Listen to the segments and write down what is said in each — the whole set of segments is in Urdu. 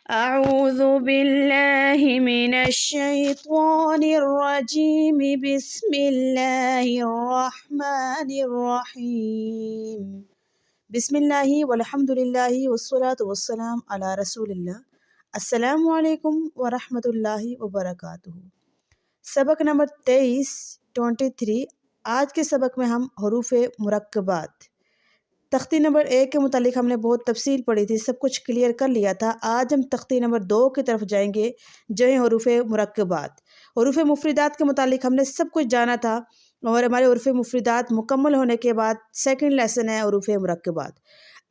أعوذ بالله من الشيطان الرجيم بسم الله الرحمن الرحيم بسم اللہ والحمد للہ والصلاة والسلام علی رسول اللہ۔ السلام علیکم ورحمۃ اللہ وبرکاتہ۔ سبق نمبر 23 آج کے سبق میں ہم حروف مرکبات تختی نمبر 1 کے متعلق ہم نے بہت تفصیل پڑھی تھی، سب کچھ کلیئر کر لیا تھا۔ آج ہم تختی نمبر 2 کی طرف جائیں گے جو ہیں حروف مرکبات۔ حروف مفردات کے متعلق ہم نے سب کچھ جانا تھا اور ہمارے حروف مفردات مکمل ہونے کے بعد سیکنڈ لیسن ہے حروف مرکبات۔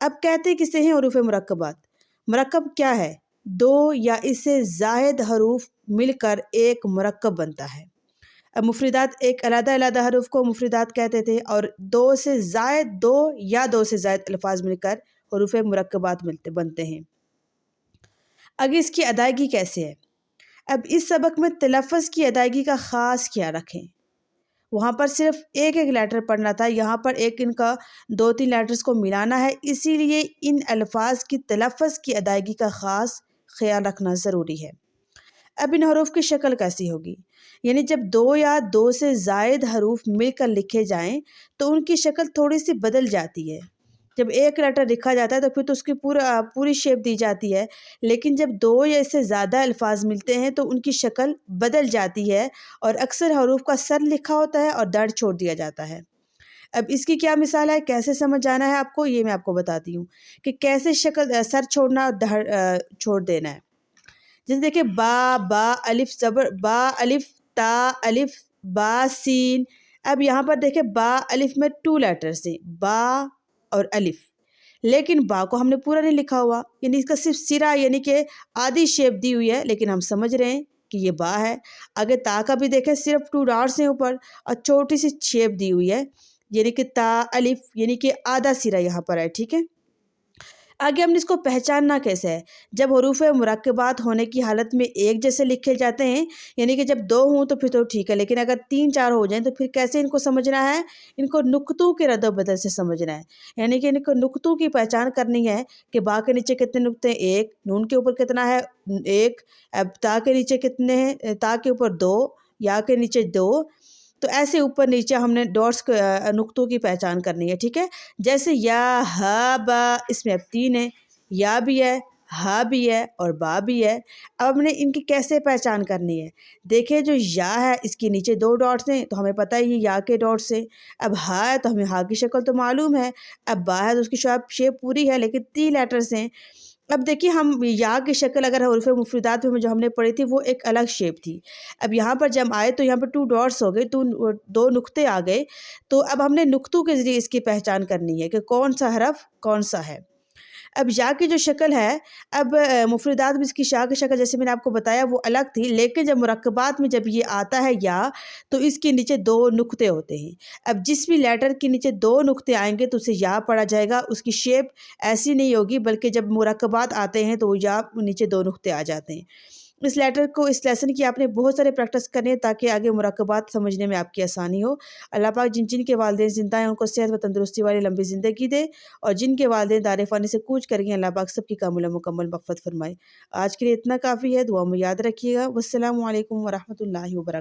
اب کہتے کسے ہیں حروف مرکبات؟ مرکب کیا ہے؟ دو یا اس سے زائد حروف مل کر ایک مرکب بنتا ہے۔ اب مفردات ایک علیحدہ علیحدہ حروف کو مفردات کہتے تھے، اور دو یا دو سے زائد الفاظ مل کر حروف مرکبات بنتے ہیں۔ اگر اس کی ادائیگی کیسے ہے؟ اب اس سبق میں تلفظ کی ادائیگی کا خاص خیال رکھیں۔ وہاں پر صرف ایک لیٹر پڑھنا تھا، یہاں پر ان کا 2-3 لیٹرز کو ملانا ہے، اسی لیے ان الفاظ کی تلفظ کی ادائیگی کا خاص خیال رکھنا ضروری ہے۔ اب ان حروف کی شکل کیسی ہوگی؟ یعنی جب 2 یا 2 سے زائد حروف مل کر لکھے جائیں تو ان کی شکل تھوڑی سی بدل جاتی ہے۔ جب ایک لیٹر لکھا جاتا ہے تو پھر تو اس کی پوری شیپ دی جاتی ہے، لیکن جب 2 یا اس سے زیادہ الفاظ ملتے ہیں تو ان کی شکل بدل جاتی ہے، اور اکثر حروف کا سر لکھا ہوتا ہے اور دڑ چھوڑ دیا جاتا ہے۔ اب اس کی کیا مثال ہے، کیسے سمجھ جانا ہے آپ کو، یہ میں آپ کو بتاتی ہوں کہ کیسے سر چھوڑنا اور دڑ چھوڑ دینا ہے۔ جیسے دیکھیں با الف زبر با الف تا الف با سین۔ اب یہاں پر دیکھیں با الف میں 2 لیٹرز ہیں، با اور الف، لیکن با کو ہم نے پورا نہیں لکھا ہوا، یعنی اس کا صرف سرا یعنی کہ آدھی شیپ دی ہوئی ہے، لیکن ہم سمجھ رہے ہیں کہ یہ با ہے۔ اگر تا کا بھی دیکھیں صرف 2 ڈاٹس ہیں اوپر اور چھوٹی سی شیپ دی ہوئی ہے، یعنی کہ تا الف یعنی کہ آدھا سرا یہاں پر ہے، ٹھیک ہے۔ آگے ہم نے اس کو پہچاننا کیسے ہے؟ جب حروف مرکبات ہونے کی حالت میں ایک جیسے لکھے جاتے ہیں، یعنی کہ جب 2 ہوں تو پھر تو ٹھیک ہے، لیکن اگر 3-4 ہو جائیں تو پھر کیسے ان کو سمجھنا ہے؟ ان کو نقطوں کے رد و بدل سے سمجھنا ہے، یعنی کہ ان کو نقطوں کی پہچان کرنی ہے کہ با کے نیچے کتنے نقطے ہیں؟ 1، نون کے اوپر کتنا ہے؟ 1، اب تا کے نیچے کتنے ہیں؟ تا کے اوپر 2، یا کے نیچے 2، تو ایسے اوپر نیچے ہم نے ڈاٹس نقطوں کی پہچان کرنی ہے، ٹھیک ہے۔ جیسے یا ہا با، اس میں اب 3 ہیں، یا بھی ہے، ہا بھی ہے اور با بھی ہے۔ اب ہم نے ان کی کیسے پہچان کرنی ہے؟ دیکھیں جو یا ہے اس کے نیچے 2 ڈاٹس ہیں تو ہمیں پتہ ہے یہ یا کے ڈاٹس ہیں۔ اب ہا ہے تو ہمیں ہا کی شکل تو معلوم ہے۔ اب با ہے تو اس کی شیپ پوری ہے، لیکن 3 لیٹرز ہیں۔ اب دیکھیے ہم یا کی شکل اگر حروف مفردات میں جو ہم نے پڑھی تھی وہ ایک الگ شیپ تھی، اب یہاں پر جب آئے تو یہاں پر 2 ڈاٹس ہو گئے، 2 نقطے آ گئے، تو اب ہم نے نقطوں کے ذریعے اس کی پہچان کرنی ہے کہ کون سا حرف کون سا ہے۔ اب یا کی جو شکل ہے، اب مفردات میں اس کی شا کی شکل جیسے میں نے آپ کو بتایا وہ الگ تھی، لیکن جب مرکبات میں جب یہ آتا ہے یا تو اس کے نیچے 2 نقطے ہوتے ہیں۔ اب جس بھی لیٹر کے نیچے 2 نقطے آئیں گے تو اسے یا پڑھا جائے گا، اس کی شیپ ایسی نہیں ہوگی، بلکہ جب مرکبات آتے ہیں تو یا نیچے 2 نقطے آ جاتے ہیں۔ اس لیسن کی آپ نے بہت سارے پریکٹس کرنے تاکہ آگے مرکبات سمجھنے میں آپ کی آسانی ہو۔ اللہ پاک جن کے والدین زندہ ہیں ان کو صحت و تندرستی والی لمبی زندگی دے، اور جن کے والدین دار فانی سے کوچ کر گئے اللہ پاک سب کی کامل مکمل مغفرت فرمائے۔ آج کے لیے اتنا کافی ہے، دعا میں یاد رکھیے گا۔ والسلام علیکم ورحمۃ اللہ وبرکاتہ۔